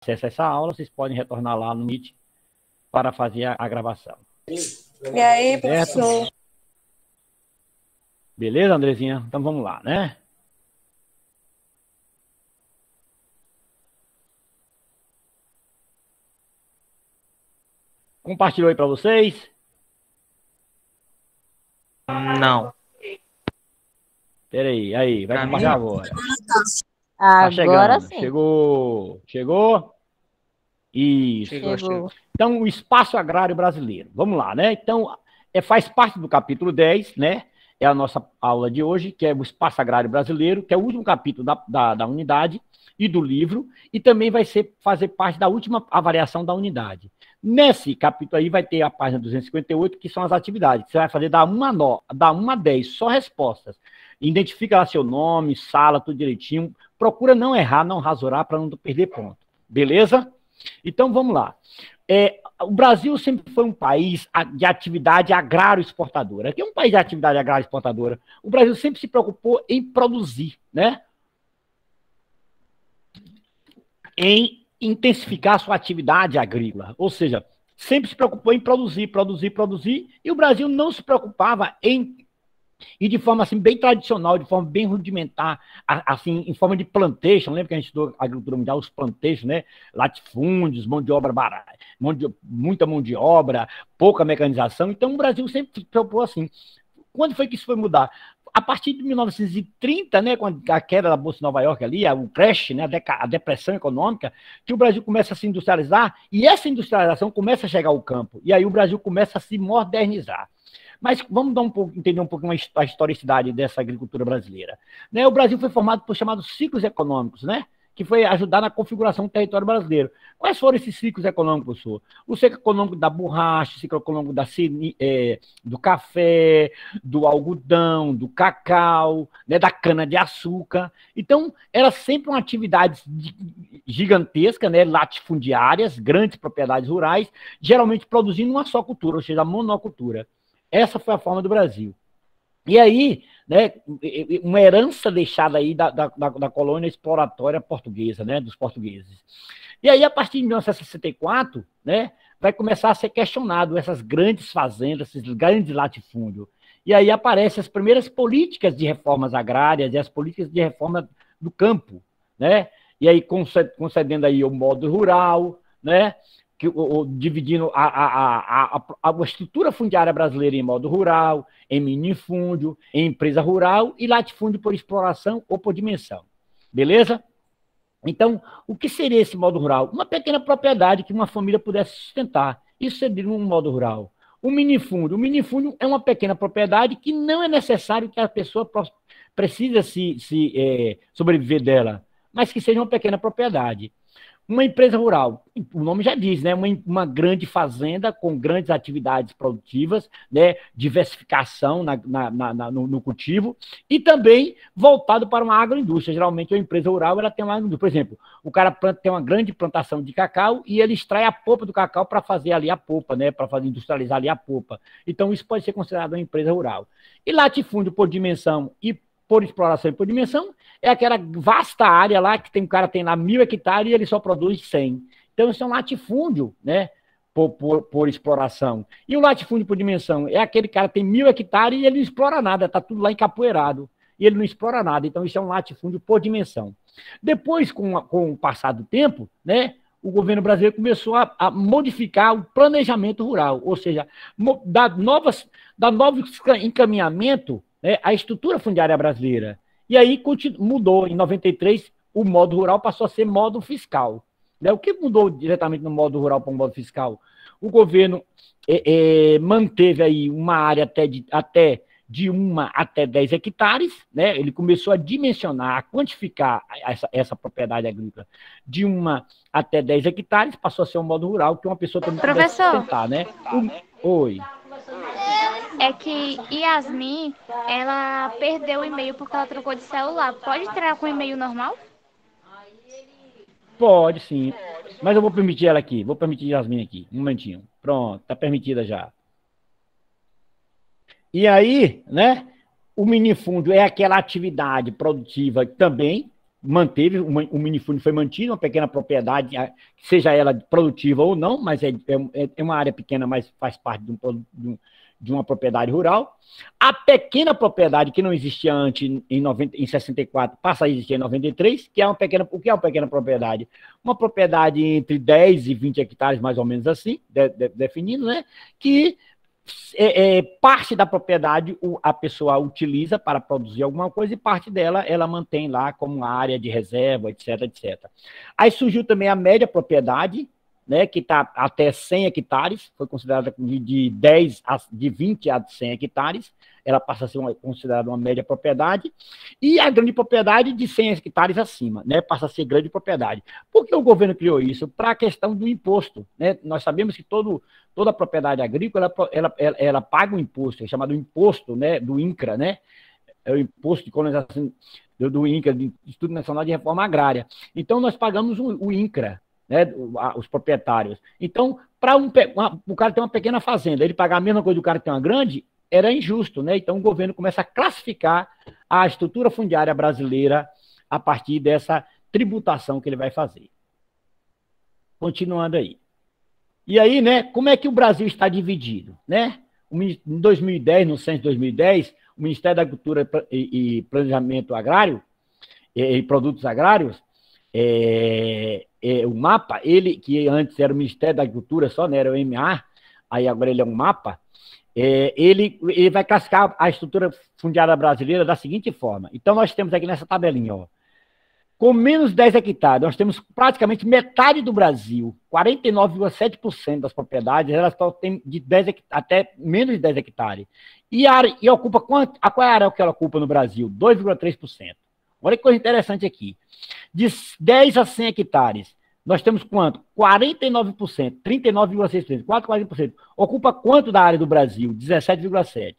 acesso a essa aula, vocês podem retornar lá no Meet para fazer a gravação. E aí, professor? Beleza, Andrezinha? Então vamos lá, né? Compartilhou aí para vocês? Não. Peraí, aí, vai compartilhar agora. Agora chegando. sim. Chegou? Isso. Chegou. Então, o espaço agrário brasileiro. Vamos lá, né? Então, faz parte do capítulo 10, né? É a nossa aula de hoje, que é o espaço agrário brasileiro, que é o último capítulo da unidade e do livro, e também vai fazer parte da última avaliação da unidade. Nesse capítulo aí vai ter a página 258, que são as atividades. Você vai fazer da 1 a 10, só respostas. Identifica lá seu nome, sala, tudo direitinho. Procura não errar, não rasurar, para não perder ponto. Beleza? Então, vamos lá. O Brasil sempre foi um país de atividade agrário-exportadora. Aqui é um país de atividade agrário-exportadora. O Brasil sempre se preocupou em produzir, né? Em intensificar a sua atividade agrícola. Ou seja, sempre se preocupou em produzir, e o Brasil não se preocupava e de forma assim bem tradicional, de forma bem rudimentar, assim, em forma de plantation. Lembra que a gente estudou agricultura mundial, os plantations, né? Latifúndios, mão de obra barata, muita mão de obra, pouca mecanização. Então o Brasil sempre se preocupou assim. Quando foi que isso foi mudar? A partir de 1930, né, com a queda da Bolsa de Nova York ali, o crash, né, a depressão econômica, que o Brasil começa a se industrializar, e essa industrialização começa a chegar ao campo, e aí o Brasil começa a se modernizar. Mas vamos entender um pouquinho a historicidade dessa agricultura brasileira. Né, o Brasil foi formado por chamados ciclos econômicos, né, que foi ajudar na configuração do território brasileiro. Quais foram esses ciclos econômicos, professor? O ciclo econômico da borracha, o ciclo econômico do café, do algodão, do cacau, né, da cana-de-açúcar. Então, era sempre uma atividade gigantesca, né, latifundiárias, grandes propriedades rurais, geralmente produzindo uma só cultura, ou seja, a monocultura. Essa foi a forma do Brasil. E aí, né, uma herança deixada aí da colônia exploratória portuguesa, né, dos portugueses. E aí, a partir de 1964, né, vai começar a ser questionado essas grandes fazendas, esses grandes latifúndios. E aí aparecem as primeiras políticas de reformas agrárias e as políticas de reforma do campo, né? E aí concedendo aí o modo rural, né? Dividindo a estrutura fundiária brasileira em modo rural, em minifúndio, em empresa rural e latifúndio por exploração ou por dimensão. Beleza? Então, o que seria esse modo rural? Uma pequena propriedade que uma família pudesse sustentar. Isso seria um modo rural. O minifúndio é uma pequena propriedade que não é necessário que a pessoa precisa sobreviver dela, mas que seja uma pequena propriedade. Uma empresa rural, o nome já diz, né? Uma grande fazenda com grandes atividades produtivas, né? Diversificação no cultivo e também voltado para uma agroindústria. Geralmente, a empresa rural ela tem uma agroindústria. Por exemplo, o cara tem uma grande plantação de cacau e ele extrai a polpa do cacau para fazer ali a polpa, né? Para industrializar ali a polpa. Então, isso pode ser considerado uma empresa rural. E latifúndio por dimensão e por exploração e por dimensão, é aquela vasta área lá que um cara tem lá 1.000 hectares e ele só produz 100. Então, isso é um latifúndio, né? Por exploração. E o latifúndio por dimensão é aquele cara que tem 1.000 hectares e ele não explora nada, está tudo lá encapoeirado. E ele não explora nada. Então, isso é um latifúndio por dimensão. Depois, com o passar do tempo, né? O governo brasileiro começou a modificar o planejamento rural, ou seja, dar novo encaminhamento, né, à estrutura fundiária brasileira. E aí mudou. Em 93, o modo rural passou a ser modo fiscal. Né? O que mudou diretamente no modo rural para o modo fiscal? O governo manteve aí uma área até de 1 até 10 hectares, né? Ele começou a dimensionar, a quantificar essa propriedade agrícola de 1 até 10 hectares, passou a ser um modo rural que uma pessoa também pudesse sustentar, né? Oi. É que Yasmin, ela perdeu o e-mail porque ela trocou de celular. Pode entrar com o e-mail normal? Pode, sim. Mas eu vou permitir ela aqui. Vou permitir Yasmin aqui. Um momentinho. Pronto, tá permitida já. E aí, né? O minifúndio é aquela atividade produtiva também, manteve, o minifúndio foi mantido, uma pequena propriedade, seja ela produtiva ou não, mas é uma área pequena, mas faz parte de uma propriedade rural. A pequena propriedade, que não existia antes em 64, passa a existir em 93, que é uma pequena, o que é uma pequena propriedade? Uma propriedade entre 10 e 20 hectares, mais ou menos assim, definindo, né? Que parte da propriedade a pessoa utiliza para produzir alguma coisa e parte dela ela mantém lá como uma área de reserva, etc, etc. Aí surgiu também a média propriedade, né, que está até 100 hectares, foi considerada de 20 a 100 hectares, ela passa a ser considerada uma média propriedade, e a grande propriedade de 100 hectares acima, né, passa a ser grande propriedade. Por que o governo criou isso? Para a questão do imposto, né? Nós sabemos que toda propriedade agrícola, ela paga um imposto, é chamado imposto, né, do INCRA, né, é o imposto de colonização do INCRA, do Instituto Nacional de Reforma Agrária. Então, nós pagamos o INCRA, né, os proprietários. Então, para o cara ter uma pequena fazenda, ele pagar a mesma coisa do cara que tem uma grande, era injusto, né? Então, o governo começa a classificar a estrutura fundiária brasileira a partir dessa tributação que ele vai fazer. Continuando aí. E aí, né, como é que o Brasil está dividido, né? Em 2010, no censo de 2010, o Ministério da Agricultura e Planejamento Agrário e Produtos Agrários, o MAPA, ele, que antes era o Ministério da Agricultura só, né, era o MA, aí agora ele é um MAPA, ele vai classificar a estrutura fundiária brasileira da seguinte forma. Então, nós temos aqui nessa tabelinha, ó, com menos de 10 hectares, nós temos praticamente metade do Brasil, 49,7% das propriedades, elas têm de 10 até menos de 10 hectares. E ocupa quanto? Qual é a área que ela ocupa no Brasil? 2,3%. Olha que coisa interessante aqui. De 10 a 100 hectares, nós temos quanto? 49%, 39,6%, quase 40%. Ocupa quanto da área do Brasil? 17,7%.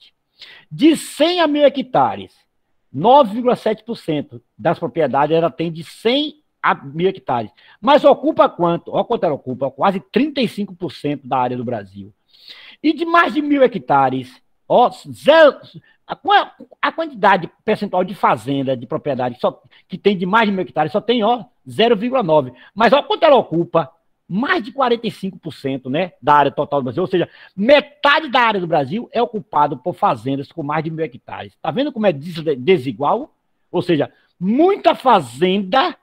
De 100 a 1.000 hectares, 9,7% das propriedades ela tem de 100 a 1.000 hectares. Mas ocupa quanto? Olha quanto ela ocupa, quase 35% da área do Brasil. E de mais de 1.000 hectares, ó, a quantidade percentual de fazenda, de propriedade que tem de mais de 1.000 hectares, só tem, ó, 0,9%. Mas olha quanto ela ocupa, mais de 45%, né, da área total do Brasil. Ou seja, metade da área do Brasil é ocupada por fazendas com mais de 1.000 hectares. Está vendo como é desigual? Ou seja, muita fazenda,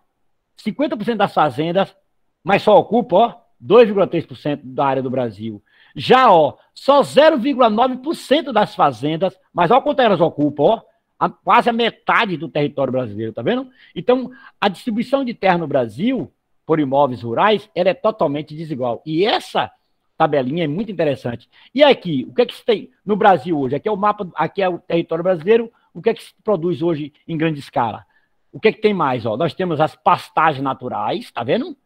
50% das fazendas, mas só ocupa, ó, 2,3% da área do Brasil. Já, ó, só 0,9% das fazendas, mas olha quanto elas ocupam, ó, quase a metade do território brasileiro, tá vendo? Então, a distribuição de terra no Brasil, por imóveis rurais, ela é totalmente desigual. E essa tabelinha é muito interessante. E aqui, o que é que se tem no Brasil hoje? Aqui é o mapa, aqui é o território brasileiro, o que é que se produz hoje em grande escala? O que é que tem mais? Ó? Nós temos as pastagens naturais, tá vendo?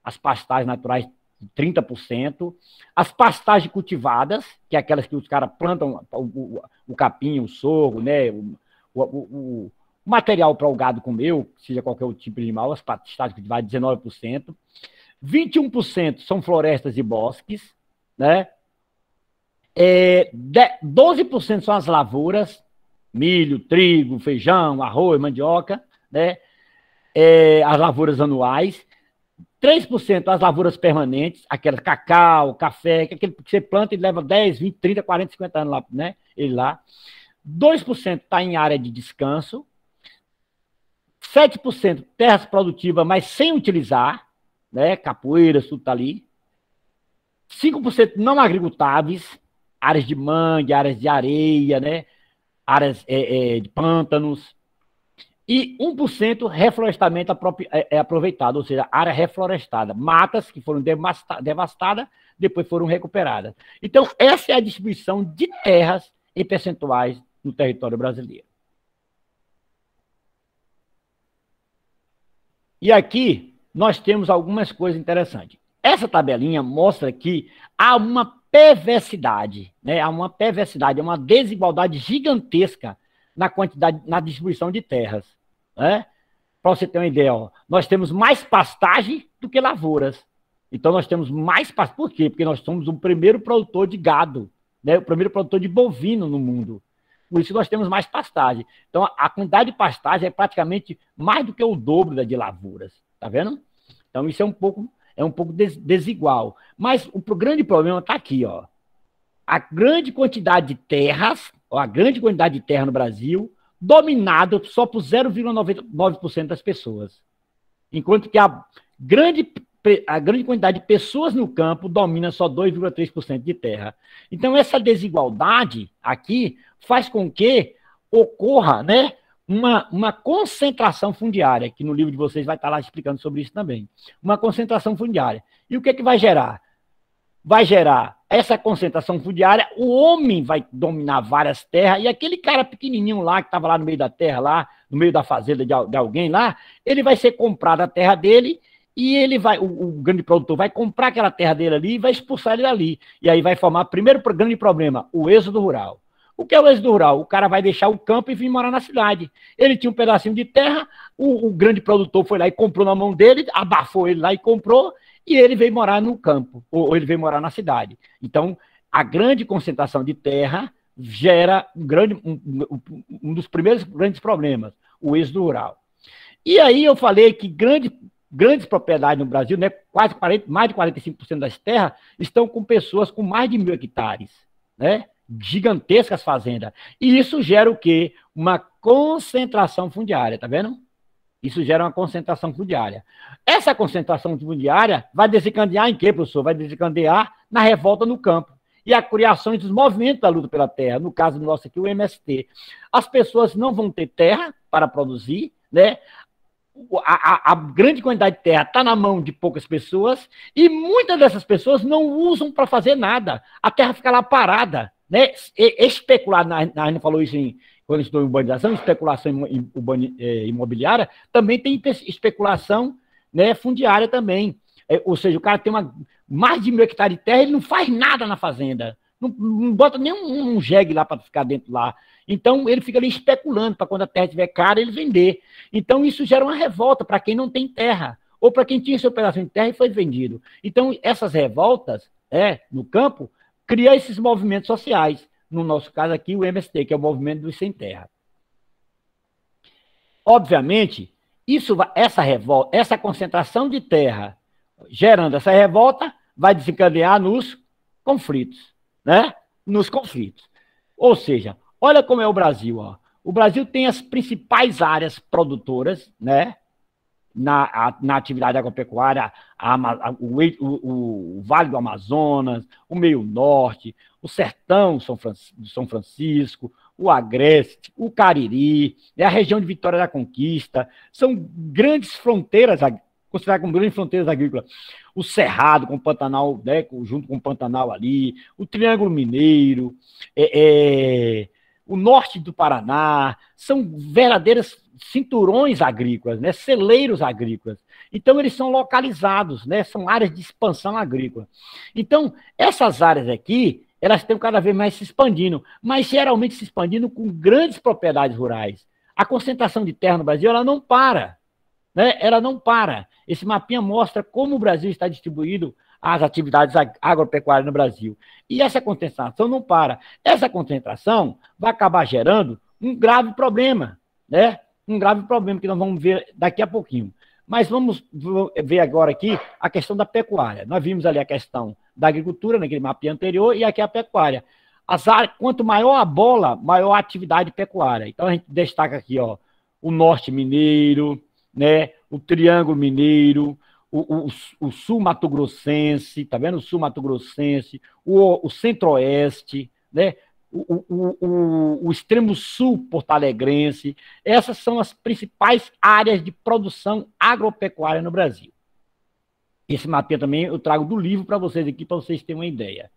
As pastagens naturais, 30%. As pastagens cultivadas, que é aquelas que os caras plantam o capim, o sorgo, né? O material para o gado comer, seja qualquer outro tipo de animal, as pastagens cultivadas, 19%. 21% são florestas e bosques, né? 12% são as lavouras, milho, trigo, feijão, arroz, mandioca, né? As lavouras anuais. 3% as lavouras permanentes, aquelas cacau, café, aquele que você planta e leva 10, 20, 30, 40, 50 anos lá, né? Ele lá. 2% está em área de descanso. 7% terras produtivas, mas sem utilizar, né? Capoeiras, tudo tá ali. 5% não agricultáveis, áreas de mangue, áreas de areia, né? Áreas de pântanos. E 1% reflorestamento aproveitado, ou seja, área reflorestada. Matas que foram devastadas, depois foram recuperadas. Então, essa é a distribuição de terras em percentuais no território brasileiro. E aqui nós temos algumas coisas interessantes. Essa tabelinha mostra que há uma perversidade, né? Há uma desigualdade gigantesca na quantidade, na distribuição de terras, né? Para você ter uma ideia, ó, nós temos mais pastagem do que lavouras. Então nós temos mais pastagem. Por quê? Porque nós somos o primeiro produtor de gado, né? O primeiro produtor de bovino no mundo. Por isso nós temos mais pastagem. Então, a quantidade de pastagem é praticamente mais do que o dobro da de lavouras. Tá vendo? Então, isso é um pouco desigual. Mas o grande problema está aqui, ó. A grande quantidade de terras, a grande quantidade de terra no Brasil, dominado só por 0,99% das pessoas. Enquanto que a grande quantidade de pessoas no campo domina só 2,3% de terra. Então, essa desigualdade aqui faz com que ocorra, né, uma concentração fundiária, que no livro de vocês vai estar lá explicando sobre isso também. Uma concentração fundiária. E o que é que vai gerar? Vai gerar essa concentração fundiária, o homem vai dominar várias terras, e aquele cara pequenininho lá, que estava lá no meio da terra, lá no meio da fazenda de alguém lá, ele vai ser comprado a terra dele, e ele vai, o grande produtor vai comprar aquela terra dele ali e vai expulsar ele dali. E aí vai formar, primeiro grande problema, o êxodo rural. O que é o êxodo rural? O cara vai deixar o campo e vir morar na cidade. Ele tinha um pedacinho de terra, o grande produtor foi lá e comprou na mão dele, abafou ele lá e comprou, e ele veio morar no campo, ou ele veio morar na cidade. Então, a grande concentração de terra gera um dos primeiros grandes problemas, o êxodo rural. E aí eu falei que grandes propriedades no Brasil, né, mais de 45% das terras, estão com pessoas com mais de 1.000 hectares, né? Gigantescas fazendas. E isso gera o quê? Uma concentração fundiária, tá vendo? Isso gera uma concentração fundiária. Essa concentração fundiária vai desencadear em quê, professor? Vai desencadear na revolta no campo e a criação dos movimentos da luta pela terra, no caso nosso aqui, o MST. As pessoas não vão ter terra para produzir, né? A grande quantidade de terra está na mão de poucas pessoas e muitas dessas pessoas não usam para fazer nada. A terra fica lá parada, né? Especular, a gente falou isso quando estudou em urbanização, especulação imobiliária, também tem especulação, né, fundiária também. Ou seja, o cara tem mais de 1.000 hectares de terra e ele não faz nada na fazenda. Não bota nem um jegue lá para ficar dentro lá. Então, ele fica ali especulando para quando a terra estiver cara, ele vender. Então, isso gera uma revolta para quem não tem terra, ou para quem tinha seu pedacinho de terra e foi vendido. Então, essas revoltas no campo criam esses movimentos sociais. No nosso caso aqui, o MST, que é o Movimento dos Sem Terra. Obviamente, essa revolta, essa concentração de terra gerando essa revolta vai desencadear nos conflitos, né? Nos conflitos. Ou seja, olha como é o Brasil, ó. O Brasil tem as principais produtoras, né? Na atividade agropecuária, o Vale do Amazonas, o Meio Norte, o Sertão de São Francisco, o Agreste, o Cariri, a região de Vitória da Conquista, são grandes fronteiras, consideradas como grandes fronteiras agrícolas. O Cerrado, com o Pantanal, né, junto com o Pantanal ali, o Triângulo Mineiro, o norte do Paraná, são verdadeiras cinturões agrícolas, né, celeiros agrícolas. Então, eles são localizados, né, são áreas de expansão agrícola. Então, essas áreas aqui, elas estão cada vez mais se expandindo, mas geralmente se expandindo com grandes propriedades rurais. A concentração de terra no Brasil, ela não para, né? Ela não para. Esse mapinha mostra como o Brasil está distribuído as atividades agropecuárias no Brasil. E essa concentração não para. Essa concentração vai acabar gerando um grave problema, né? Um grave problema que nós vamos ver daqui a pouquinho. Mas vamos ver agora aqui a questão da pecuária. Nós vimos ali a questão da agricultura, naquele mapinha anterior, e aqui a pecuária. Quanto maior a bola, maior a atividade pecuária. Então, a gente destaca aqui, ó, o norte mineiro, né, o Triângulo Mineiro, o sul mato-grossense, tá vendo? O sul mato-grossense, o centro-oeste, né? O extremo sul porto-alegrense. Essas são as principais áreas de produção agropecuária no Brasil. Esse mapinha também eu trago do livro para vocês aqui, para vocês terem uma ideia.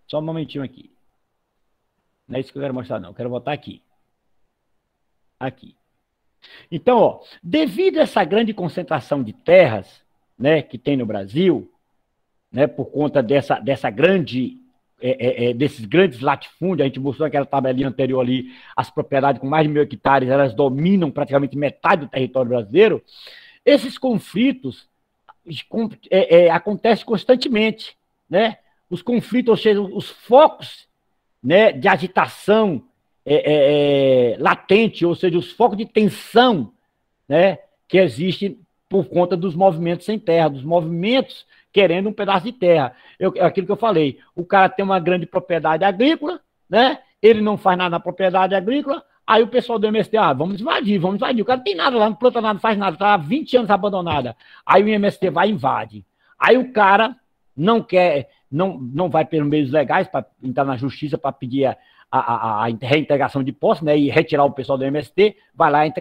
Só um momentinho aqui. Não é isso que eu quero mostrar, não. Eu quero botar aqui. Aqui. Então, ó, devido a essa grande concentração de terras, né, que tem no Brasil, né, por conta dessa grande, desses grandes latifúndios, a gente mostrou naquela tabelinha anterior ali, as propriedades com mais de 1.000 hectares, elas dominam praticamente metade do território brasileiro, esses conflitos acontecem constantemente, né? Os conflitos, ou seja, os focos, né, de agitação latente, ou seja, os focos de tensão, né, que existem por conta dos movimentos sem terra, dos movimentos querendo um pedaço de terra. Aquilo que eu falei, o cara tem uma grande propriedade agrícola, né? Ele não faz nada na propriedade agrícola, aí o pessoal do MST, vamos invadir, o cara não tem nada lá, não planta nada, não faz nada, está há 20 anos abandonada. Aí o MST vai e invade. Aí o cara não quer, não vai pelos meios legais para entrar na justiça para pedir a reintegração de posse, né, e retirar o pessoal do MST, vai lá e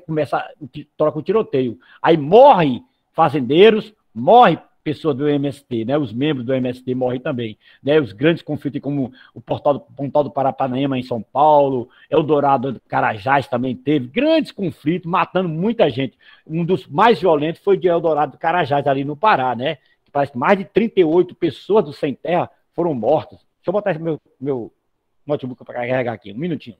troca o tiroteio. Aí morre fazendeiros, morre pessoas do MST, né, os membros do MST morrem também, né, os grandes conflitos como o Pontal do Paranapanema em São Paulo, Eldorado do Carajás também teve grandes conflitos, matando muita gente. Um dos mais violentos foi de Eldorado do Carajás, ali no Pará, né, que parece que mais de 38 pessoas do Sem Terra foram mortas. Deixa eu botar esse meu notebook para carregar aqui, um minutinho.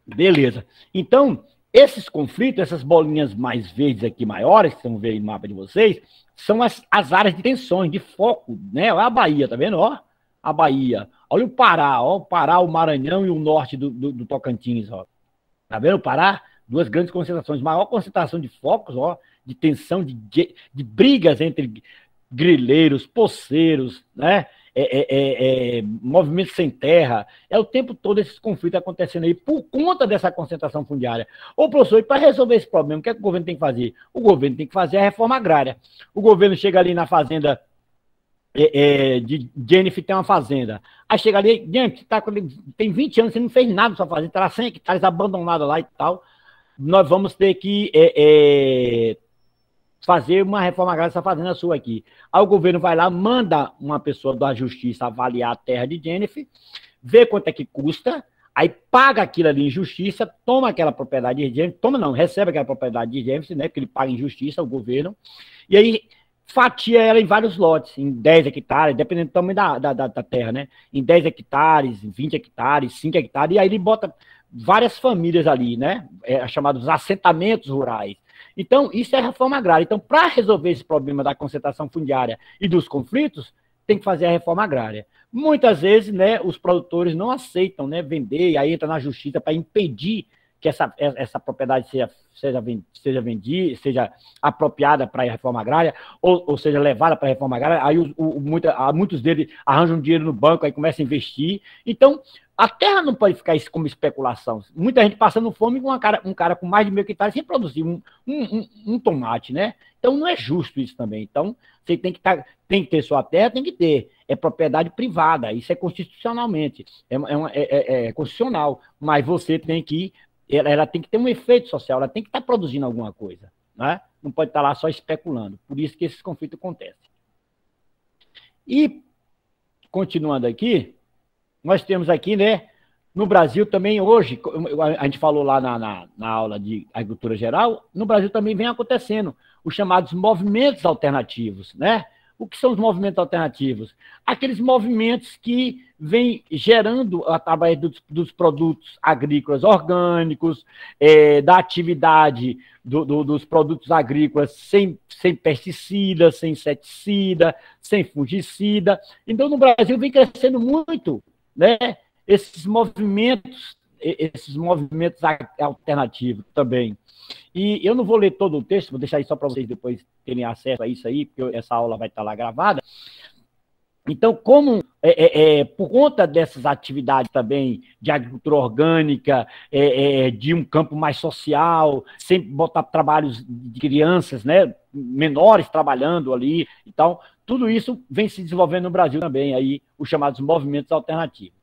Beleza. Então, esses conflitos, essas bolinhas mais verdes aqui, maiores, que estão vendo aí no mapa de vocês, são as áreas de tensões, de foco, né? Olha a Bahia, tá vendo? Ó, a Bahia. Olha o Pará, ó, o Pará, o Maranhão e o norte do Tocantins, ó. Tá vendo o Pará? Duas grandes concentrações, maior concentração de focos, ó, de tensão, de brigas entre grileiros, poceiros, né? Movimentos sem terra, o tempo todo esses conflitos acontecendo aí por conta dessa concentração fundiária. Ô, professor, e para resolver esse problema, o que é que o governo tem que fazer? O governo tem que fazer a reforma agrária. O governo chega ali na fazenda de Jennifer, tem uma fazenda. Aí chega ali, Jennifer, tem 20 anos, você não fez nada na sua fazenda, está lá 100 hectares abandonada lá e tal. Nós vamos ter que fazer uma reforma agrária dessa fazenda sua aqui. Aí o governo vai lá, manda uma pessoa da justiça avaliar a terra de Jennifer, vê quanto é que custa, aí paga aquilo ali em justiça, toma aquela propriedade de Jennifer, recebe aquela propriedade de Jennifer, né, porque ele paga em justiça, o governo, e aí fatia ela em vários lotes, em 10 hectares, dependendo do tamanho da terra, né, em 10 hectares, 20 hectares, 5 hectares, e aí ele bota várias famílias ali, né, chamados assentamentos rurais. Então, isso é reforma agrária. Então, para resolver esse problema da concentração fundiária e dos conflitos, tem que fazer a reforma agrária. Muitas vezes, né, os produtores não aceitam, né, vender, e aí entra na justiça para impedir que essa propriedade seja vendida, seja apropriada para a reforma agrária, ou seja levada para a reforma agrária. Aí muitos deles arranjam dinheiro no banco, aí começam a investir. Então, a terra não pode ficar isso como especulação. Muita gente passando fome com um cara com mais de 1.000 hectares sem produzir um tomate, né? Então não é justo isso também. Então você tem que ter sua terra, tem que ter. É propriedade privada, isso é constitucionalmente, é constitucional. Mas você tem que, ela tem que ter um efeito social, ela tem que estar produzindo alguma coisa, né? Não pode estar lá só especulando. Por isso que esses conflitos acontecem. E continuando aqui, nós temos aqui, né, no Brasil também hoje, a gente falou lá na aula de agricultura geral, no Brasil também vem acontecendo os chamados movimentos alternativos, né? O que são os movimentos alternativos? Aqueles movimentos que vêm gerando, através dos produtos agrícolas orgânicos, da atividade dos produtos agrícolas sem pesticida, sem inseticida, sem fungicida. Então, no Brasil vem crescendo muito, né, esses movimentos alternativos também. E eu não vou ler todo o texto, vou deixar aí só para vocês depois terem acesso a isso aí, porque essa aula vai estar lá gravada. Então, como por conta dessas atividades também de agricultura orgânica, de um campo mais social, sem botar trabalhos de crianças, né, menores trabalhando ali, então, tudo isso vem se desenvolvendo no Brasil também, aí, os chamados movimentos alternativos.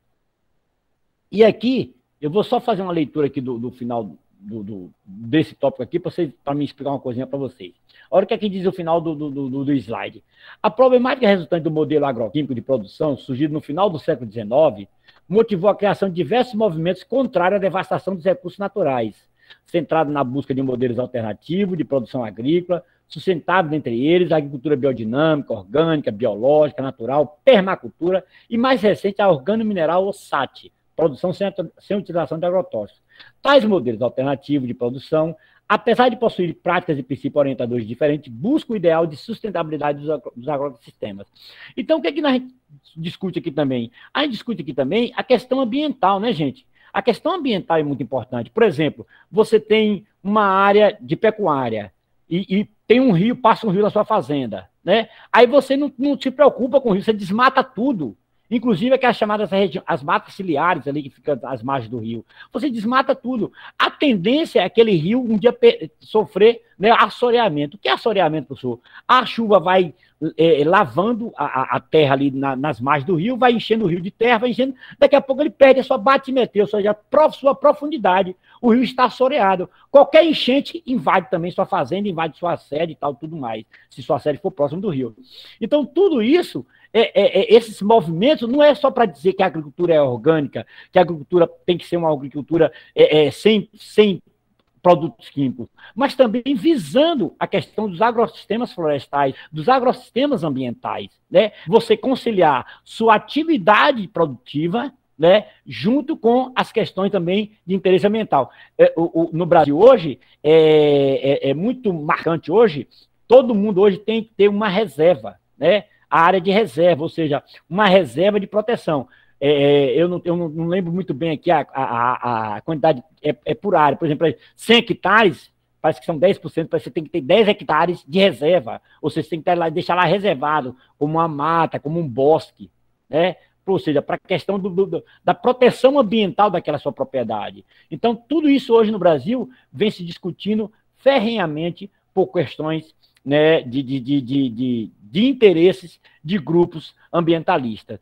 E aqui, eu vou só fazer uma leitura aqui do final desse tópico aqui, para me explicar uma coisinha para vocês. Olha o que aqui diz o final do slide. A problemática resultante do modelo agroquímico de produção, surgido no final do século XIX, motivou a criação de diversos movimentos contrários à devastação dos recursos naturais, centrado na busca de modelos alternativos de produção agrícola, sustentáveis entre eles, a agricultura biodinâmica, orgânica, biológica, natural, permacultura e, mais recente, a organo-mineral ou SAT, produção sem utilização de agrotóxicos. Tais modelos alternativos de produção, apesar de possuir práticas e princípios orientadores diferentes, buscam o ideal de sustentabilidade dos agrossistemas. Então, o que é que a gente discute aqui também? A gente discute aqui também a questão ambiental, né, gente? A questão ambiental é muito importante. Por exemplo, você tem uma área de pecuária e tem um rio, passa um rio na sua fazenda, né? Aí você não se preocupa com o rio, você desmata tudo. Inclusive aquelas chamadas as matas ciliares ali que ficam às margens do rio. Você desmata tudo. A tendência é aquele rio um dia sofrer, né, assoreamento. O que é assoreamento, professor? A chuva vai lavando a terra ali nas margens do rio, vai enchendo o rio de terra, vai enchendo. Daqui a pouco ele perde a sua batimetria, ou seja, a sua profundidade. O rio está assoreado. Qualquer enchente invade também sua fazenda, invade sua sede e tal, tudo mais, se sua sede for próximo do rio. Então, tudo isso, esses movimentos, não é só para dizer que a agricultura é orgânica, que a agricultura tem que ser uma agricultura sem produtos químicos, mas também visando a questão dos agrossistemas florestais, dos agrossistemas ambientais, né? Você conciliar sua atividade produtiva, né, junto com as questões também de interesse ambiental. No Brasil hoje, é muito marcante hoje, todo mundo hoje tem que ter uma reserva, né? A área de reserva, ou seja, uma reserva de proteção. Eu não lembro muito bem aqui a quantidade, por área. Por exemplo, 100 hectares, parece que são 10%, parece que você tem que ter 10 hectares de reserva, ou seja, você tem que deixar lá reservado, como uma mata, como um bosque, né? Ou seja, para a questão da proteção ambiental daquela sua propriedade. Então, tudo isso hoje no Brasil vem se discutindo ferrenhamente por questões, né, de interesses de grupos ambientalistas.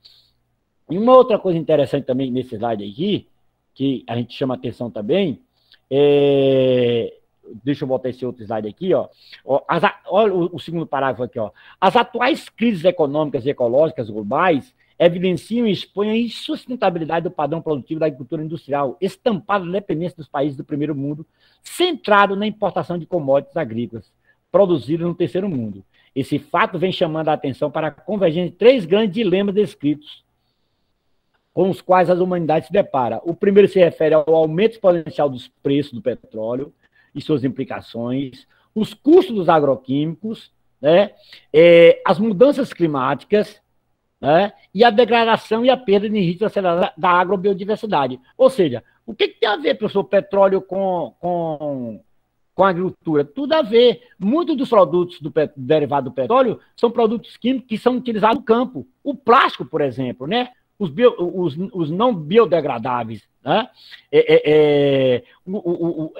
E uma outra coisa interessante também nesse slide aqui, que a gente chama atenção também, deixa eu botar esse outro slide aqui, ó. Olha o segundo parágrafo aqui, ó. As atuais crises econômicas e ecológicas globais evidenciam e expõem a insustentabilidade do padrão produtivo da agricultura industrial, estampado na dependência dos países do primeiro mundo, centrado na importação de commodities agrícolas produzidos no terceiro mundo. Esse fato vem chamando a atenção para a convergência de 3 grandes dilemas descritos, com os quais as humanidades se deparam. O primeiro se refere ao aumento exponencial dos preços do petróleo e suas implicações, os custos dos agroquímicos, né, as mudanças climáticas, né, e a degradação e a perda de ritmo acelerado da agrobiodiversidade. Ou seja, o que tem a ver, professor, petróleo com a agricultura? Tudo a ver. Muitos dos produtos derivados do petróleo são produtos químicos que são utilizados no campo. O plástico, por exemplo, né? Os não biodegradáveis, né?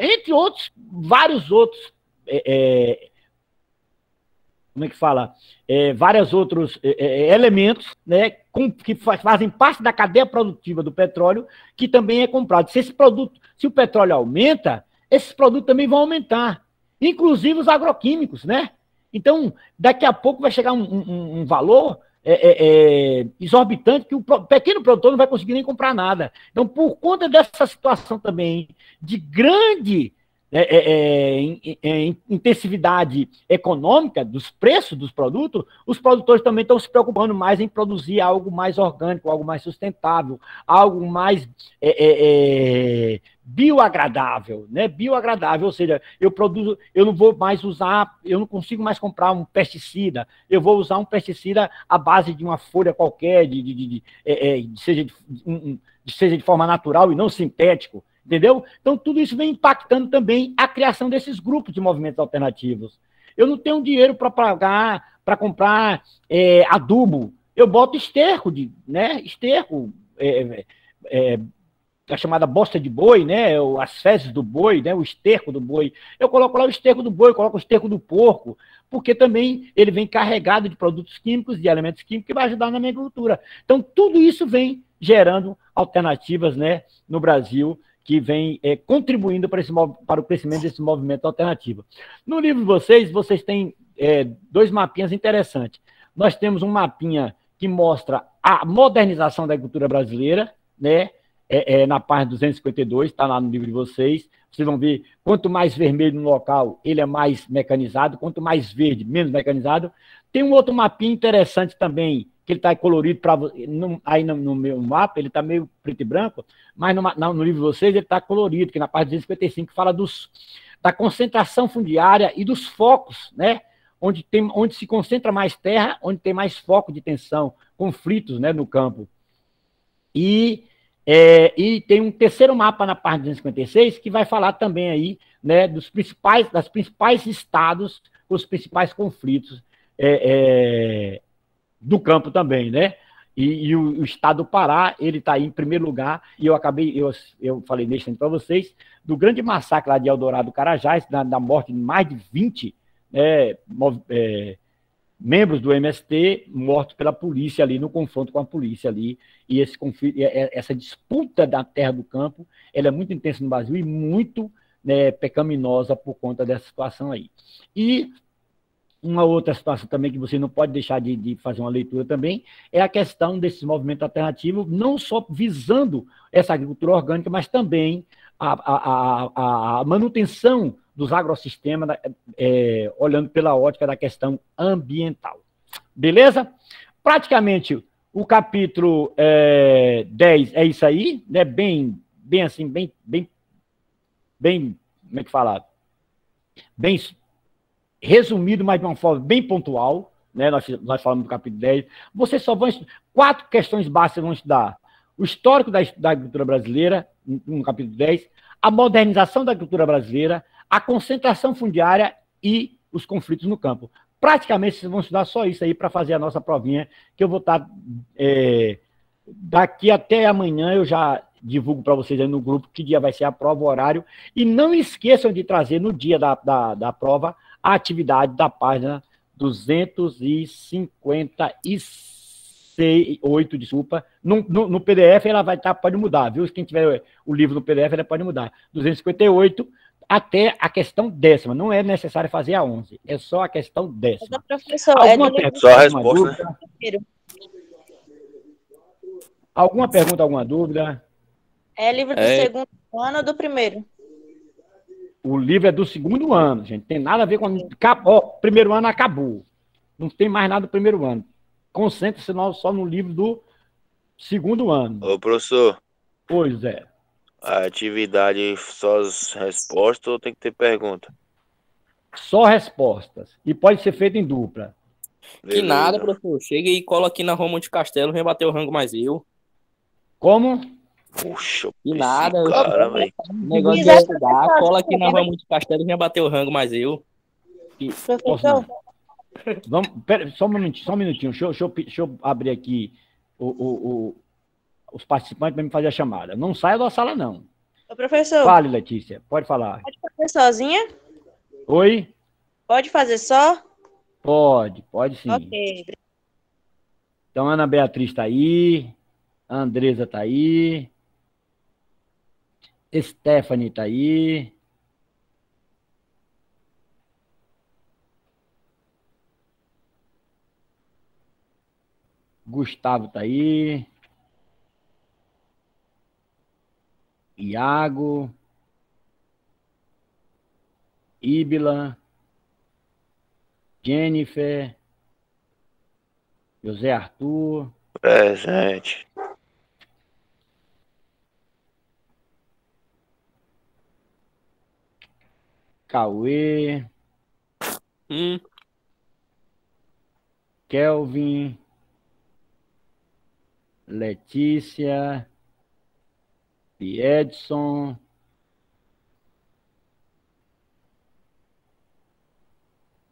Entre outros, vários outros, como é que fala? Vários outros elementos, né, que fazem parte da cadeia produtiva do petróleo, que também é comprado. Se o petróleo aumenta, esses produtos também vão aumentar, inclusive os agroquímicos, né? Então, daqui a pouco vai chegar um valor exorbitante que o pequeno produtor não vai conseguir nem comprar nada. Então, por conta dessa situação também de grande intensividade econômica dos preços dos produtos, os produtores também estão se preocupando mais em produzir algo mais orgânico, algo mais sustentável, algo mais bioagradável, né? Bioagradável, ou seja, eu não vou mais usar, eu não consigo mais comprar um pesticida, eu vou usar um pesticida à base de uma folha qualquer, seja de forma natural e não sintético. Entendeu? Então, tudo isso vem impactando também a criação desses grupos de movimentos alternativos. Eu não tenho dinheiro para pagar, para comprar adubo. Eu boto esterco, né? Esterco, a chamada bosta de boi, né? As fezes do boi, né? O esterco do boi. Eu coloco lá o esterco do boi, eu coloco o esterco do porco, porque também ele vem carregado de produtos químicos, de elementos químicos, que vai ajudar na minha agricultura. Então, tudo isso vem gerando alternativas, né, no Brasil, que vem contribuindo para o crescimento desse movimento alternativo. No livro de vocês têm 2 mapinhas interessantes. Nós temos um mapinha que mostra a modernização da agricultura brasileira, né? Na página 252, está lá no livro de vocês, Vocês vão ver, quanto mais vermelho no local, ele é mais mecanizado, quanto mais verde, menos mecanizado. Tem um outro mapinha interessante também, que ele está colorido para aí no meu mapa, ele está meio preto e branco, mas no livro de vocês ele está colorido, que na parte 255 fala da concentração fundiária e dos focos, né? Onde se concentra mais terra, onde tem mais foco de tensão, conflitos, né, no campo. E tem um terceiro mapa na parte 256 que vai falar também aí, né, das principais estados, os principais conflitos do campo também, né? E o estado do Pará, ele está aí em primeiro lugar, e eu falei nesse para vocês, do grande massacre lá de Eldorado do Carajás, da morte de mais de 20 membros do MST mortos pela polícia ali, no confronto com a polícia ali, e esse conflito, essa disputa da terra do campo, ela é muito intensa no Brasil e muito, né, pecaminosa por conta dessa situação aí. E uma outra situação também que você não pode deixar de fazer uma leitura também é a questão desses movimentos alternativos, não só visando essa agricultura orgânica, mas também a manutenção dos agrossistemas, olhando pela ótica da questão ambiental. Beleza? Praticamente, o capítulo 10 é isso aí, né? Bem assim, bem, como é que fala? Bem resumido, mas de uma forma bem pontual, né? Nós falamos do capítulo 10. Vocês só vão estudar 4 questões básicas, vão estudar o histórico da agricultura brasileira, no capítulo 10, a modernização da agricultura brasileira, a concentração fundiária e os conflitos no campo. Praticamente, vocês vão estudar só isso aí para fazer a nossa provinha, que eu vou estar... daqui até amanhã eu já divulgo para vocês aí no grupo que dia vai ser a prova, o horário. E não esqueçam de trazer no dia da prova a atividade da página 258, desculpa. No PDF ela vai estar, pode mudar, viu? Quem tiver o livro no PDF, ela pode mudar. 258 até a questão 10ª. Não é necessário fazer a 11, é só a questão 10ª. Professor, só a resposta, né? Alguma pergunta, alguma dúvida? É livro do segundo ano ou do primeiro? O livro é do segundo ano, gente. Tem nada a ver com... primeiro ano acabou. Não tem mais nada do primeiro ano. Concentre-se só no livro do segundo ano. Ô, professor. Oi, Zé. A atividade só as respostas ou tem que ter pergunta? Só respostas. E pode ser feito em dupla. Que nada, professor. Chega e cola aqui na Rua Monte Castelo, vem bater o rango mais eu. Como? Puxa, que nada. Cara, velho. Negócio de estudar, cola aqui na Rua Monte Castelo, vem bater o rango mais eu. Professor. Vamos, pera, só um minutinho. Deixa eu abrir aqui os participantes para me fazer a chamada. Não saia da sala, não. Ô, professor. Fale, Letícia. Pode falar. Pode fazer sozinha? Oi? Pode fazer só? Pode sim. Ok. Então, Ana Beatriz está aí. A Andresa está aí. Stephanie está aí. Gustavo está aí. Iago. Íbila. Jennifer. José Arthur. Presente. Cauê. Kelvin. Letícia. Edson.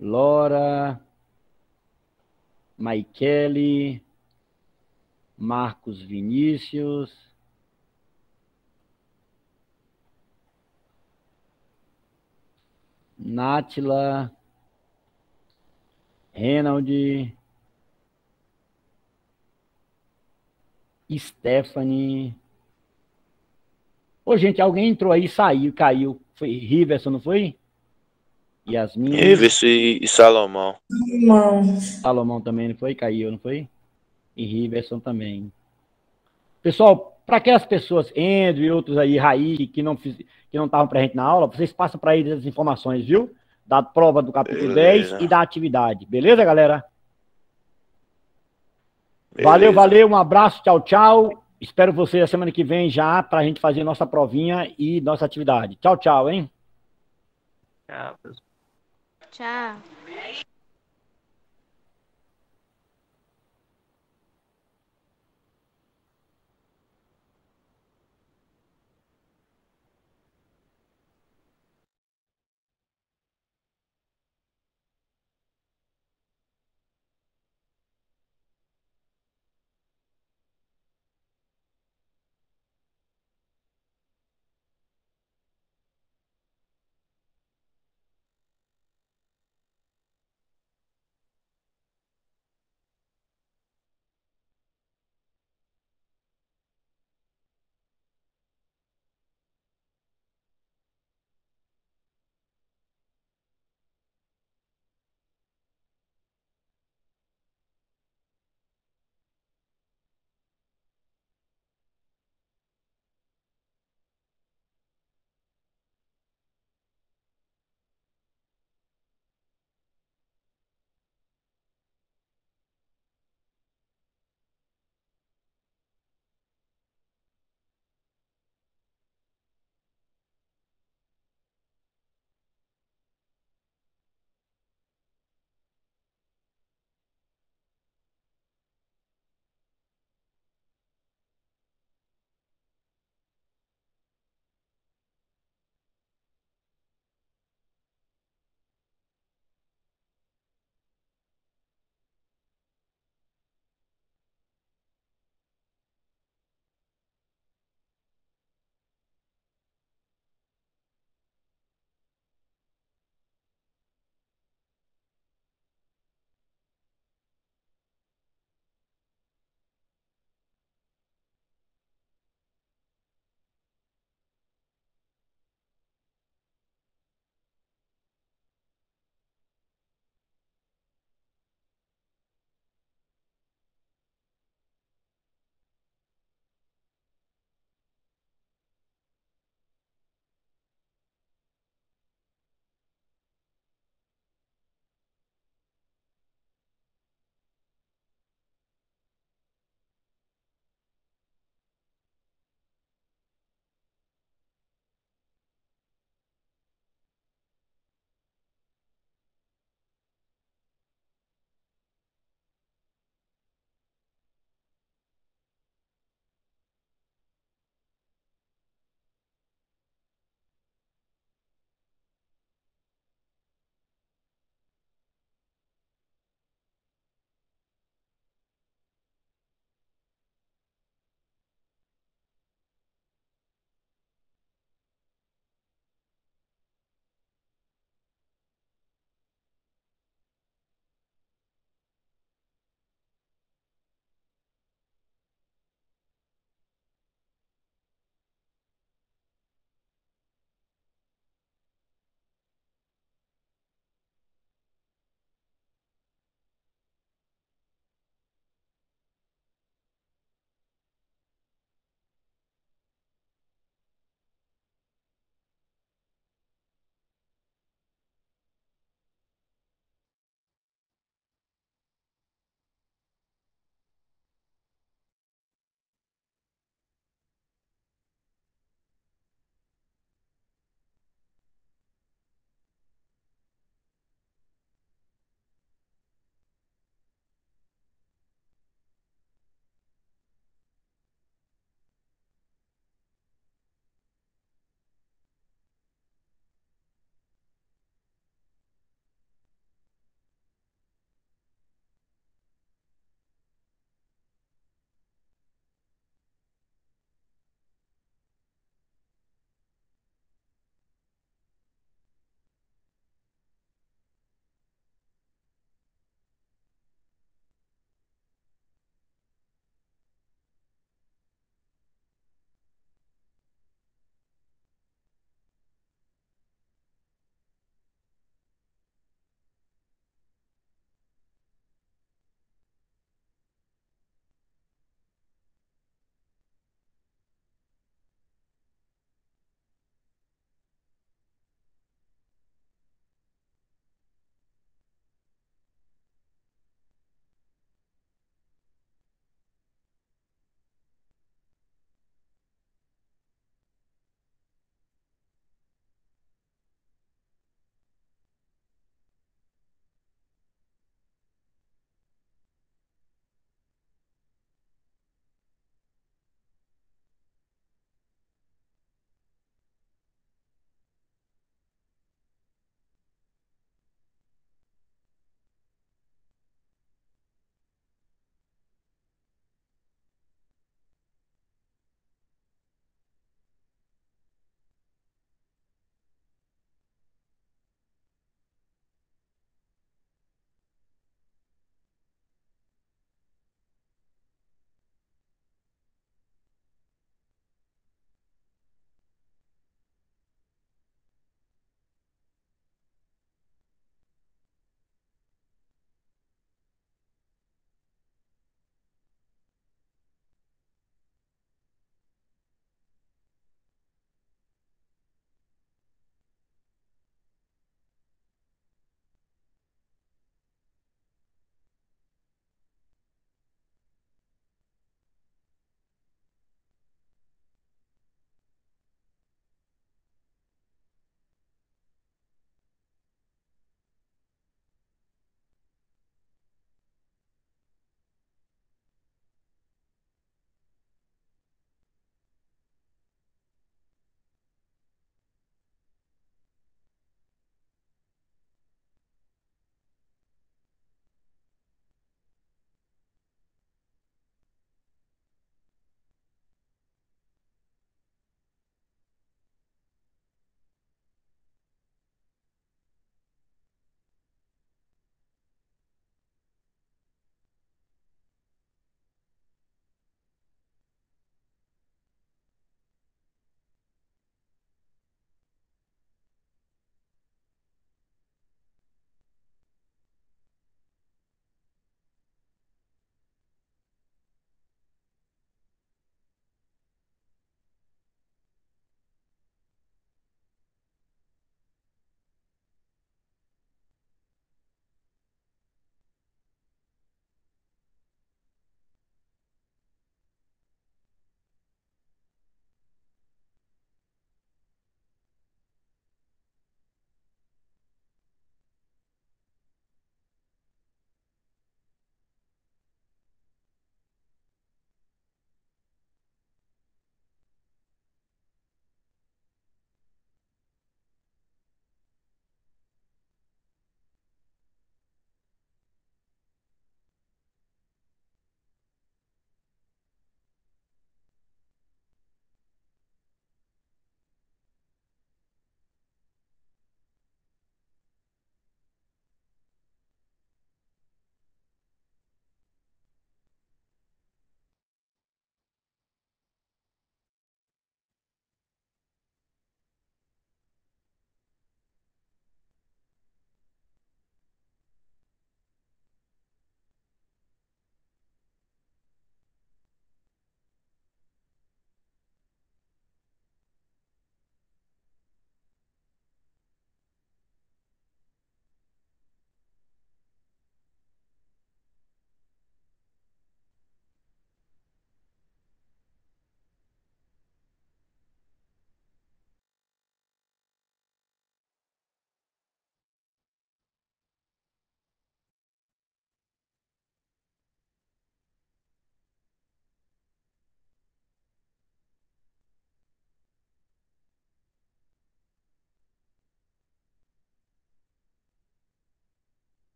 Laura. Maikele. Marcos Vinícius. Nátila. Reinaldi. Stephanie. Ô, gente, alguém entrou aí, saiu, caiu. Foi Riverson, não foi? Yasmin. Riverson e Salomão. Salomão também, não foi? Caiu, não foi? E Riverson também. Pessoal, Para aquelas pessoas, Andrew e outros aí, Raí, que não estavam presentes na aula, vocês passam para eles as informações, viu? Da prova do capítulo 10 e da atividade. Beleza, galera? Beleza. Valeu, um abraço, tchau, tchau. Espero vocês a semana que vem já para a gente fazer nossa provinha e nossa atividade. Tchau, tchau, hein? Tchau.